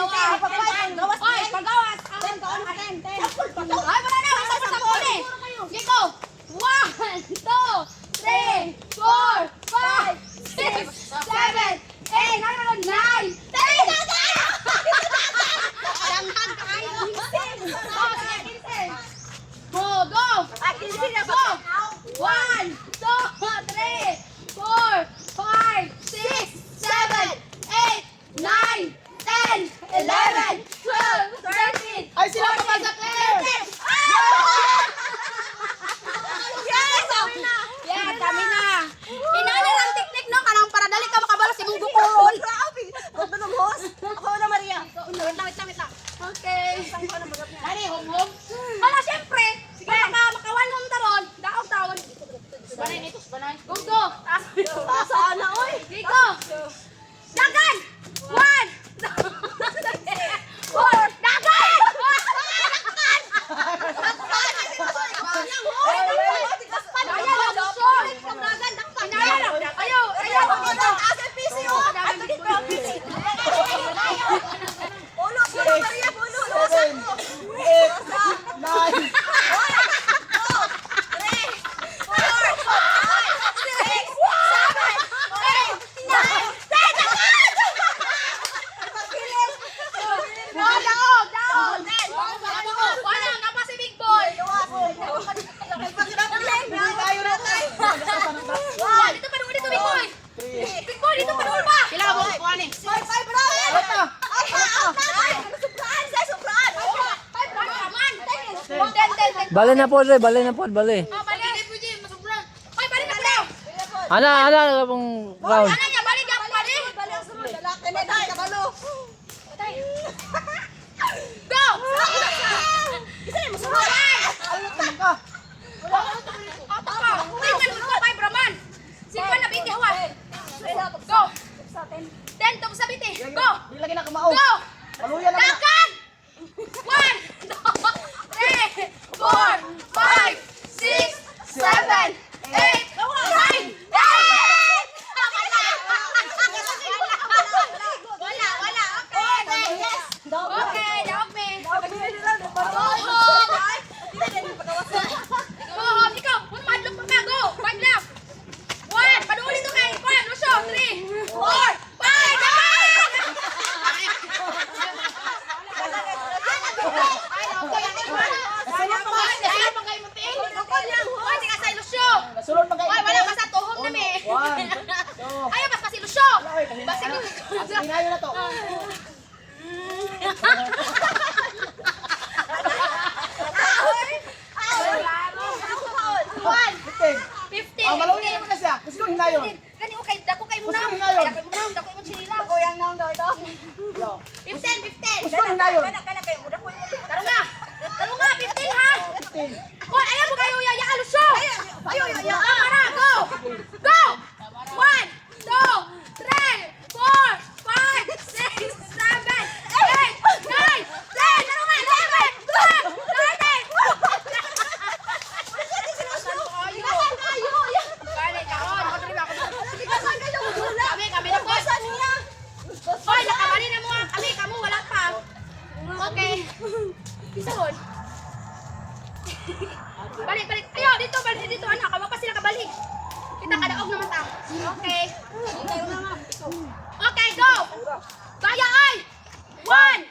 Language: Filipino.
Oy, pagawas. Ay, wala na. Isa pa sa uli. Dito. 1, 2, 3, 4, 5, 6, 7, 8, 9, 10. Go, go! Go! 1, 2, 3, 4, 5, 6, 7, 8, 9, 10, 11, 12, 13. Ay, sila pa sa Claire! Yes! Yes, kami na. Inaano lang teknik, no? Kanang para dali ka makabalo si mong bukol. Wait lang. Okay. Ani, hum-hum. Wala, syempre. Makawanong taron. Daog taon. Banay nito, banay. Go, go. Go. Dagan! 1, 4, dagan! Seven, 8, 9. Bale na po, bale na po, bale. Ana pong round. Go! Ayot naman ka. Go! 10 to sa biti. Go! Di lagi na kumao. Go! Paluyan naman. Dakan! 1, 2, 3, 4, 5, 6, 7, 8, 9, 10! Wala. Okay, daog me. Go, ikaw. Kung madlok pa ka, go. 5 lang. 1, panuuli to kay 1, Lucio. 3, 4, 5, Nasulod man kayo. wala basta tuhom na me. 1, 2. Ayaw, basta si Lucio. Basta Inayo na to. One, 15. 50. Ah, maluyan naman na siya. Gusto ko hinayon. Gani ko kay dako kay muna. Gusto ko hinayon. Dako mo sinila. Yo. 15, 15. Gusto ko hinayon. Taro nga. 15 ha. 15. Hoy, ayaw mo kayo yaya Lucio. Para, go. Go. 1, 2, 3, 4, 5, 6, 7, 8, 9, 10. Taro nga. 11, 12, 13. Kali, karon. Kami na po. Hoy, nakabali na mo. Kami, wala pa. Okay. Isahon. Balik. Ayaw, dito, anak. Kawa pa sila kabalik. Kita kadaog naman ta. Okay. Okay, go. Kaya ay. 1,